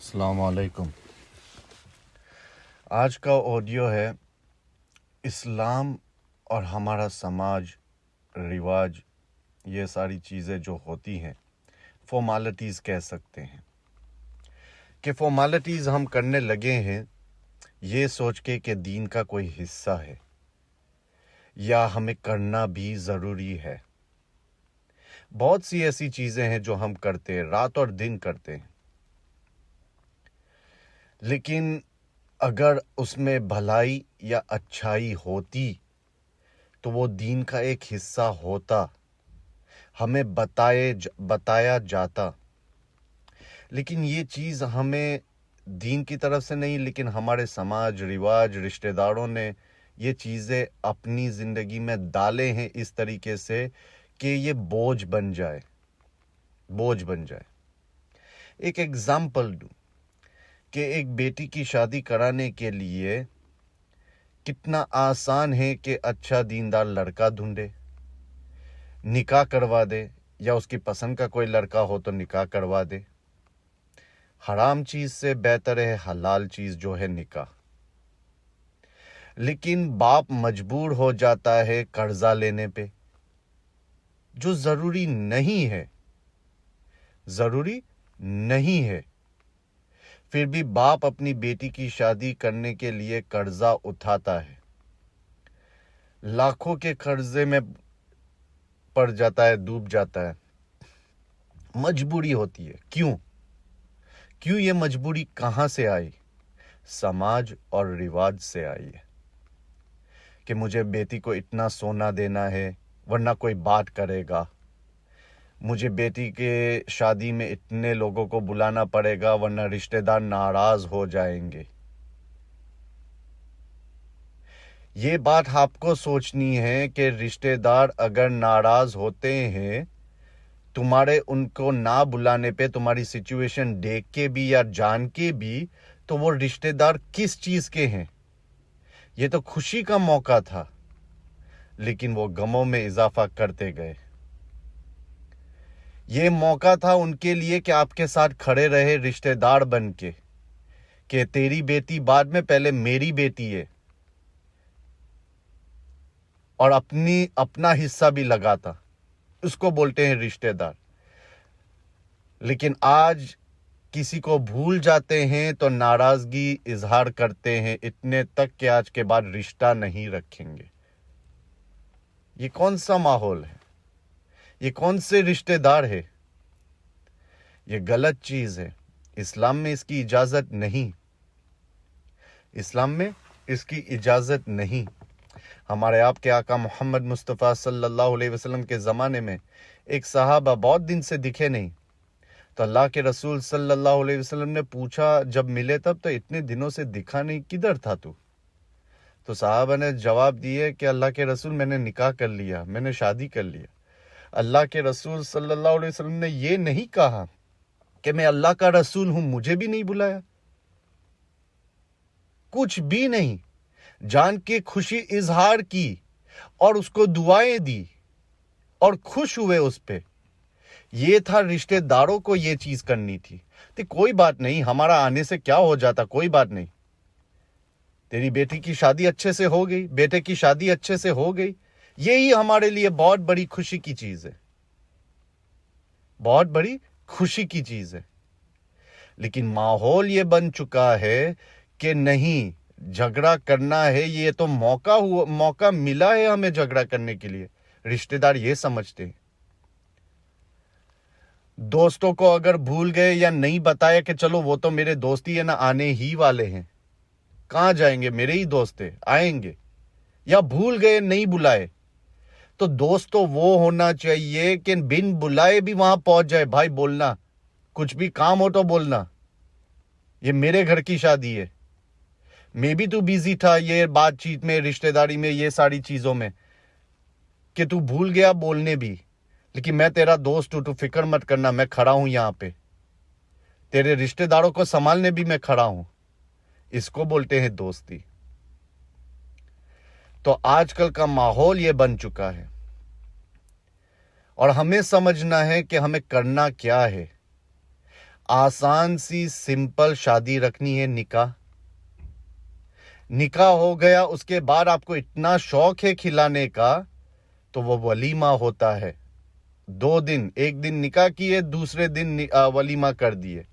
अस्सलाम वालेकुम। आज का ऑडियो है इस्लाम और हमारा समाज, रिवाज, ये सारी चीज़ें जो होती हैं फॉर्मेलिटीज़ कह सकते हैं कि फॉर्मेलिटीज़ हम करने लगे हैं ये सोच के कि दीन का कोई हिस्सा है या हमें करना भी ज़रूरी है। बहुत सी ऐसी चीज़ें हैं जो हम करते हैं, रात और दिन करते हैं, लेकिन अगर उसमें भलाई या अच्छाई होती तो वो दीन का एक हिस्सा होता, हमें बताया जाता। लेकिन ये चीज़ हमें दीन की तरफ से नहीं, लेकिन हमारे समाज, रिवाज, रिश्तेदारों ने ये चीज़ें अपनी ज़िंदगी में डाले हैं इस तरीके से कि ये बोझ बन जाए। एक एग्ज़ाम्पल दूँ कि एक बेटी की शादी कराने के लिए कितना आसान है कि अच्छा दीनदार लड़का ढूंढे, निकाह करवा दे, या उसकी पसंद का कोई लड़का हो तो निकाह करवा दे। हराम चीज़ से बेहतर है हलाल चीज़ जो है निकाह। लेकिन बाप मजबूर हो जाता है कर्जा लेने पे, जो ज़रूरी नहीं है। फिर भी बाप अपनी बेटी की शादी करने के लिए कर्जा उठाता है, लाखों के कर्जे में पड़ जाता है, डूब जाता है। मजबूरी होती है। क्यों ये मजबूरी कहाँ से आई? समाज और रिवाज से आई है कि मुझे बेटी को इतना सोना देना है वरना कोई बात करेगा, मुझे बेटी के शादी में इतने लोगों को बुलाना पड़ेगा वरना रिश्तेदार नाराज हो जाएंगे। ये बात आपको सोचनी है कि रिश्तेदार अगर नाराज होते हैं तुम्हारे उनको ना बुलाने पे, तुम्हारी सिचुएशन देख के भी या जान के भी, तो वो रिश्तेदार किस चीज के हैं? ये तो खुशी का मौका था, लेकिन वो गमों में इजाफा करते गए। ये मौका था उनके लिए कि आपके साथ खड़े रहे रिश्तेदार बन के कि तेरी बेटी बाद में, पहले मेरी बेटी है, और अपना हिस्सा भी लगाता। उसको बोलते हैं रिश्तेदार। लेकिन आज किसी को भूल जाते हैं तो नाराजगी इजहार करते हैं, इतने तक कि आज के बाद रिश्ता नहीं रखेंगे। ये कौन सा माहौल है? ये कौन से रिश्तेदार है? ये गलत चीज है। इस्लाम में इसकी इजाजत नहीं। हमारे आपके आका मोहम्मद मुस्तफ़ा सल्लल्लाहु अलैहि वसल्लम के ज़माने में एक सहाबा बहुत दिन से दिखे नहीं, तो अल्लाह के रसूल सल्लल्लाहु अलैहि वसल्लम ने पूछा, जब मिले तब, तो इतने दिनों से दिखा नहीं, किधर था तू? तो सहाबा ने जवाब दिए कि अल्लाह के रसूल, मैंने निकाह कर लिया, मैंने शादी कर लिया। अल्लाह के रसूल सल्लल्लाहु अलैहि वसल्लम ने ये नहीं कहा कि मैं अल्लाह का रसूल हूं, मुझे भी नहीं बुलाया, कुछ भी नहीं। जान के खुशी इजहार की और उसको दुआएं दी और खुश हुए उस पे। ये था रिश्तेदारों को ये चीज करनी थी। तो कोई बात नहीं, हमारा आने से क्या हो जाता, कोई बात नहीं। तेरी बेटी की शादी अच्छे से हो गई, बेटे की शादी अच्छे से हो गई, यही हमारे लिए बहुत बड़ी खुशी की चीज है, बहुत बड़ी खुशी की चीज है। लेकिन माहौल ये बन चुका है कि नहीं, झगड़ा करना है, ये तो मौका मिला है हमें झगड़ा करने के लिए। रिश्तेदार ये समझते हैं। दोस्तों को अगर भूल गए या नहीं बताया कि चलो वो तो मेरे दोस्त ही है ना, आने ही वाले हैं, कहां जाएंगे, मेरे ही दोस्त है, आएंगे। या भूल गए, नहीं बुलाए, तो दोस्त तो वो होना चाहिए कि बिन बुलाए भी वहां पहुंच जाए। भाई बोलना, कुछ भी काम हो तो बोलना, ये मेरे घर की शादी है। मे भी तू बिजी था ये बातचीत में, रिश्तेदारी में, ये सारी चीजों में, कि तू भूल गया बोलने भी। लेकिन मैं तेरा दोस्त हूं, तू फिक्र मत करना, मैं खड़ा हूं यहां पे, तेरे रिश्तेदारों को संभालने भी मैं खड़ा हूं। इसको बोलते हैं दोस्ती। तो आजकल का माहौल ये बन चुका है और हमें समझना है कि हमें करना क्या है। आसान सी सिंपल शादी रखनी है, निकाह। निकाह हो गया, उसके बाद आपको इतना शौक है खिलाने का, तो वो वलीमा होता है। 2 दिन, एक दिन निकाह किए, दूसरे दिन वलीमा कर दिए,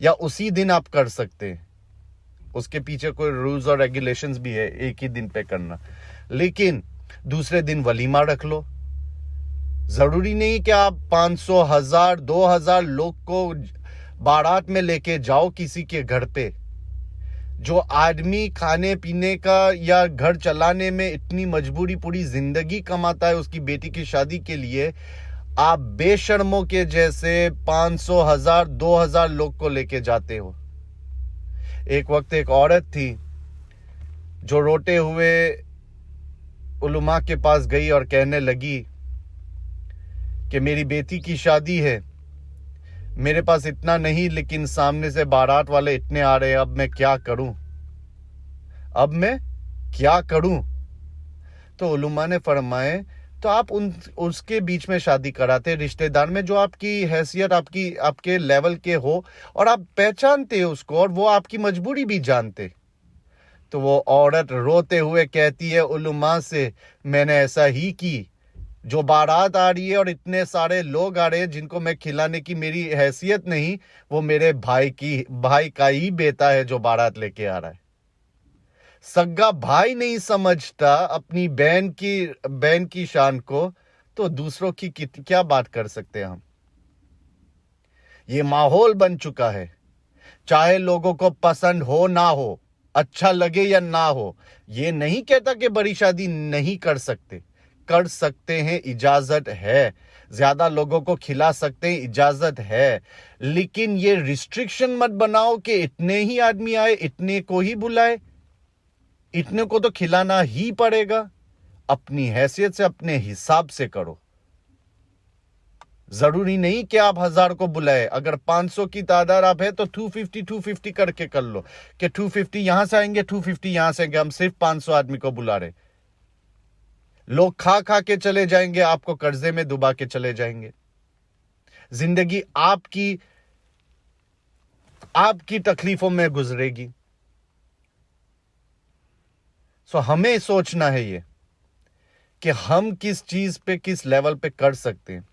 या उसी दिन आप कर सकते हैं। उसके पीछे कोई रूल्स और रेगुलेशंस भी है, एक ही दिन पे करना, लेकिन दूसरे दिन वलीमा रख लो। जरूरी नहीं कि आप 500, 1000, 2000 लोग को बारात में लेके जाओ किसी के घर पे। जो आदमी खाने पीने का या घर चलाने में इतनी मजबूरी पूरी जिंदगी कमाता है उसकी बेटी की शादी के लिए, आप बेशर्मों के जैसे 500, 1000, 2000 लोग को लेके जाते हो। एक वक्त एक औरत थी जो रोते हुए उलमा के पास गई और कहने लगी कि मेरी बेटी की शादी है, मेरे पास इतना नहीं, लेकिन सामने से बारात वाले इतने आ रहे हैं, अब मैं क्या करूं, अब मैं क्या करूं। तो उलमा ने फरमाए, तो आप उसके बीच में शादी कराते, रिश्तेदार में जो आपकी हैसियत आपके लेवल के हो और आप पहचानते हो उसको और वो आपकी मजबूरी भी जानते। तो वो औरत रोते हुए कहती है उलमा से, मैंने ऐसा ही की। जो बारात आ रही है और इतने सारे लोग आ रहे हैं जिनको मैं खिलाने की मेरी हैसियत नहीं, वो मेरे भाई का ही बेटा है जो बारात लेके आ रहा है। सगा भाई नहीं समझता अपनी बहन की शान को, तो दूसरों की क्या बात कर सकते हैं हम। ये माहौल बन चुका है, चाहे लोगों को पसंद हो ना हो, अच्छा लगे या ना हो। ये नहीं कहता कि बड़ी शादी नहीं कर सकते हैं, इजाजत है। ज्यादा लोगों को खिला सकते हैं, इजाजत है। लेकिन ये रिस्ट्रिक्शन मत बनाओ कि इतने ही आदमी आए, इतने को ही बुलाए, इतने को तो खिलाना ही पड़ेगा। अपनी हैसियत से, अपने हिसाब से करो। जरूरी नहीं कि आप 1000 को बुलाए। अगर 500 की तादाद आप है तो 250 करके कर लो कि 250 यहां से आएंगे, 250 यहां से आएंगे, हम सिर्फ 500 आदमी को बुला रहे। लोग खा खा के चले जाएंगे, आपको कर्जे में डुबा के चले जाएंगे। जिंदगी आपकी तकलीफों में गुजरेगी। सो हमें सोचना है ये कि हम किस चीज पे, किस लेवल पे कर सकते हैं।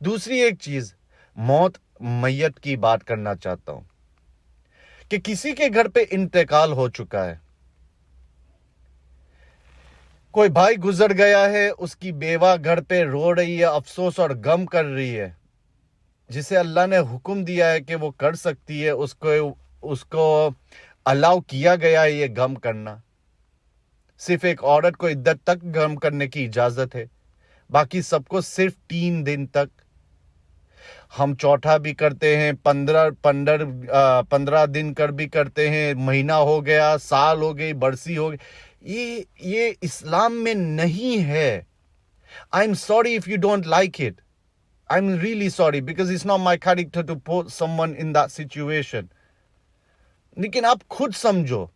दूसरी एक चीज, मैयत की बात करना चाहता हूं कि किसी के घर पे इंतकाल हो चुका है, कोई भाई गुजर गया है, उसकी बेवा घर पे रो रही है, अफसोस और गम कर रही है, जिसे अल्लाह ने हुक्म दिया है कि वो कर सकती है, उसको अलाउ किया गया है ये गम करना। सिर्फ एक औरत को इद्दत तक गम करने की इजाजत है, बाकी सबको सिर्फ 3 दिन तक। हम चौथा भी करते हैं, 15 दिन कर भी करते हैं, महीना हो गया, साल हो गई, बरसी हो गई। ये इस्लाम में नहीं है। I am sorry if you don't like it, I am really sorry, because it's not my character to put someone in that situation. लेकिन आप खुद समझो,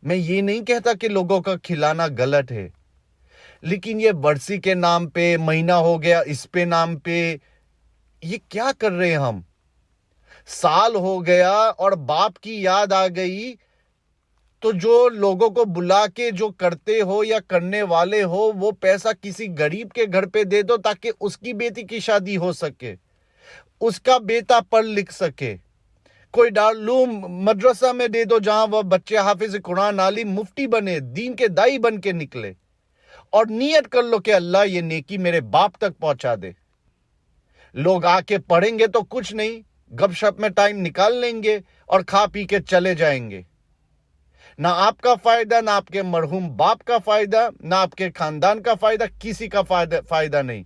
मैं ये नहीं कहता कि लोगों का खिलाना गलत है, लेकिन ये बरसी के नाम पे, महीना हो गया इस पे नाम पे, ये क्या कर रहे हैं हम। साल हो गया और बाप की याद आ गई, तो जो लोगों को बुला के जो करते हो या करने वाले हो, वो पैसा किसी गरीब के घर पे दे दो ताकि उसकी बेटी की शादी हो सके, उसका बेटा पढ़ लिख सके। कोई दारुल मदरसा में दे दो जहां वह बच्चे हाफिज कुरान, आलिम, मुफ्ती बने, दीन के दाई बन के निकले। और नियत कर लो कि अल्लाह ये नेकी मेरे बाप तक पहुंचा दे। लोग आके पढ़ेंगे तो कुछ नहीं, गपशप में टाइम निकाल लेंगे और खा पी के चले जाएंगे। ना आपका फायदा, ना आपके मरहूम बाप का फायदा, ना आपके खानदान का फायदा, किसी का फायदा नहीं।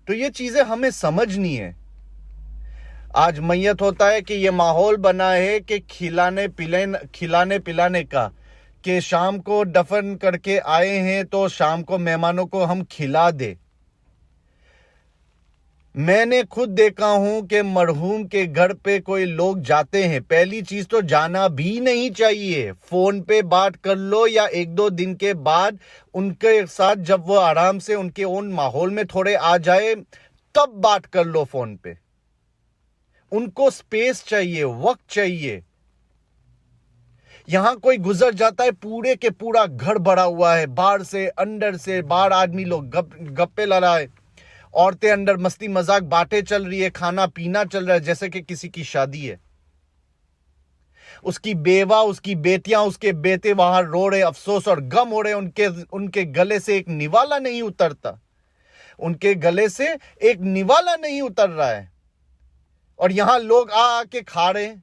तो ये चीजें हमें समझनी है। आज मैयत होता है कि ये माहौल बना है कि खिलाने पिलाने का, कि शाम को दफन करके आए हैं तो शाम को मेहमानों को हम खिला दे। मैंने खुद देखा हूं कि मरहूम के घर पे कोई लोग जाते हैं, पहली चीज तो जाना भी नहीं चाहिए। फोन पे बात कर लो या 1-2 दिन के बाद उनके साथ जब वो आराम से उनके ओन माहौल में थोड़े आ जाए, तब बात कर लो फोन पे। उनको स्पेस चाहिए, वक्त चाहिए। यहां कोई गुजर जाता है, पूरे के पूरा घर भरा हुआ है, बाहर से अंदर से बाहर आदमी लोग गप्पे लड़ा है, औरतें अंदर मस्ती मजाक बातें चल रही है, खाना पीना चल रहा है जैसे कि किसी की शादी है। उसकी बेवा, उसकी बेटियां, उसके बेटे बाहर रो रहे, अफसोस और गम हो रहे। उनके गले से एक निवाला नहीं उतरता, उनके गले से एक निवाला नहीं उतर रहा है, और यहां लोग आके खा रहे हैं।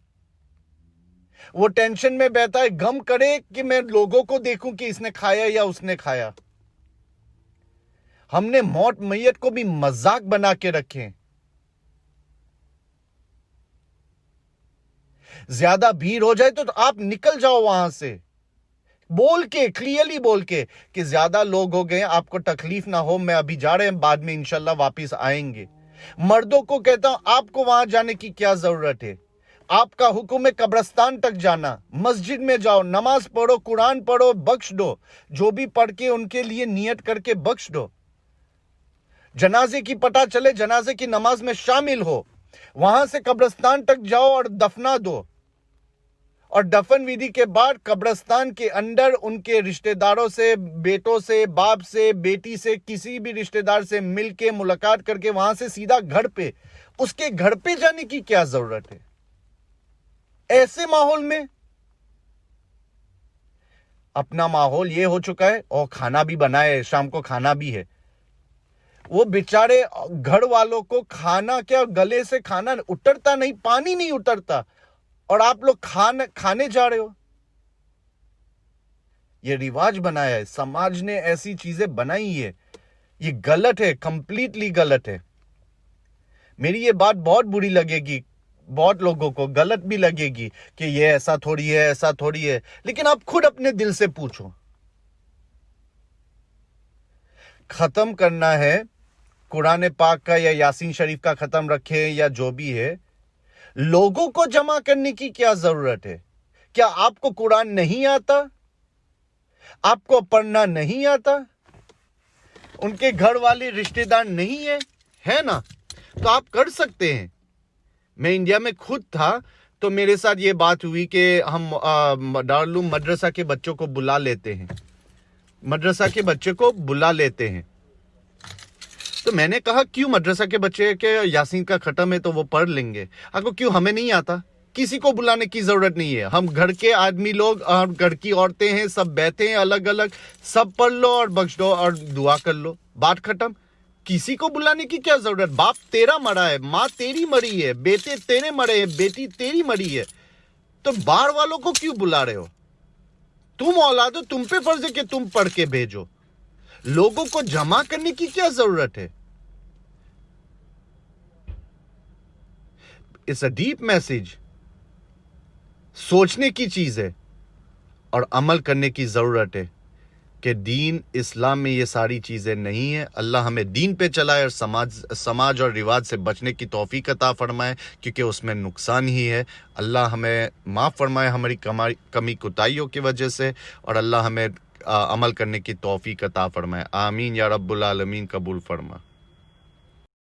वो टेंशन में बैठा है, गम करे कि मैं लोगों को देखूं कि इसने खाया या उसने खाया। हमने मौत मैयत को भी मजाक बना के रखे। ज्यादा भीड़ हो जाए तो आप निकल जाओ वहां से, बोल के, क्लियरली बोल के कि ज्यादा लोग हो गए, आपको तकलीफ ना हो, मैं अभी जा रहे हैं, बाद में इंशाल्लाह वापस आएंगे। मर्दों को कहता हूं, आपको वहां जाने की क्या जरूरत है? आपका हुक्म है कब्रिस्तान तक जाना, मस्जिद में जाओ, नमाज पढ़ो, कुरान पढ़ो, बख्श दो, जो भी पढ़ के उनके लिए नियत करके बख्श दो। जनाजे की पता चले, जनाजे की नमाज में शामिल हो, वहां से कब्रिस्तान तक जाओ और दफना दो। और दफन विधि के बाद कब्रिस्तान के अंदर उनके रिश्तेदारों से, बेटों से, बाप से, बेटी से, किसी भी रिश्तेदार से मिलके मुलाकात करके वहां से सीधा घर पे, उसके घर पे जाने की क्या जरूरत है ऐसे माहौल में? अपना माहौल ये हो चुका है, और खाना भी बना है, शाम को खाना भी है। वो बेचारे घर वालों को खाना क्या, गले से खाना उतरता नहीं, पानी नहीं उतरता, और आप लोग खाने जा रहे हो। ये रिवाज बनाया है, समाज ने ऐसी चीजें बनाई है, ये गलत है, कंप्लीटली गलत है। मेरी ये बात बहुत बुरी लगेगी, बहुत लोगों को गलत भी लगेगी कि ये ऐसा थोड़ी है, ऐसा थोड़ी है, लेकिन आप खुद अपने दिल से पूछो। खत्म करना है कुरान पाक का या यासीन शरीफ का खत्म रखे या जो भी है, लोगों को जमा करने की क्या जरूरत है? क्या आपको कुरान नहीं आता? आपको पढ़ना नहीं आता? उनके घर वाले रिश्तेदार नहीं है ना? तो आप कर सकते हैं। मैं इंडिया में खुद था तो मेरे साथ ये बात हुई कि हम दारुल मदरसा के बच्चों को बुला लेते हैं, मदरसा के बच्चे को बुला लेते हैं। तो मैंने कहा क्यों, मदरसा के बच्चे के यासीन का खत्म है तो वो पढ़ लेंगे, आपको क्यों, हमें नहीं आता? किसी को बुलाने की जरूरत नहीं है, हम घर के आदमी लोग, घर की औरतें हैं, सब बैठे हैं अलग अलग, सब पढ़ लो और बख्श दो और दुआ कर लो, बात खत्म। किसी को बुलाने की क्या जरूरत? बाप तेरा मरा है, माँ तेरी मरी है, बेटे तेरे मरे हैं, बेटी तेरी मरी है, तो बाहर वालों को क्यों बुला रहे हो? तुम औलाद हो, तुम पे फर्ज है कि तुम पढ़ के भेजो। लोगों को जमा करने की क्या जरूरत है? इट्स अ डीप मैसेज, सोचने की चीज है और अमल करने की जरूरत है कि दीन इस्लाम में ये सारी चीजें नहीं है। अल्लाह हमें दीन पे चलाए और समाज और रिवाज से बचने की तौफीक अता फरमाए, क्योंकि उसमें नुकसान ही है। अल्लाह हमें माफ़ फरमाए हमारी कमी कोताहियों की वजह से, और अल्लाह हमें अमल करने की तौफीक अता फरमाए। आमीन या रब्बुल आलमीन, कबूल फरमा।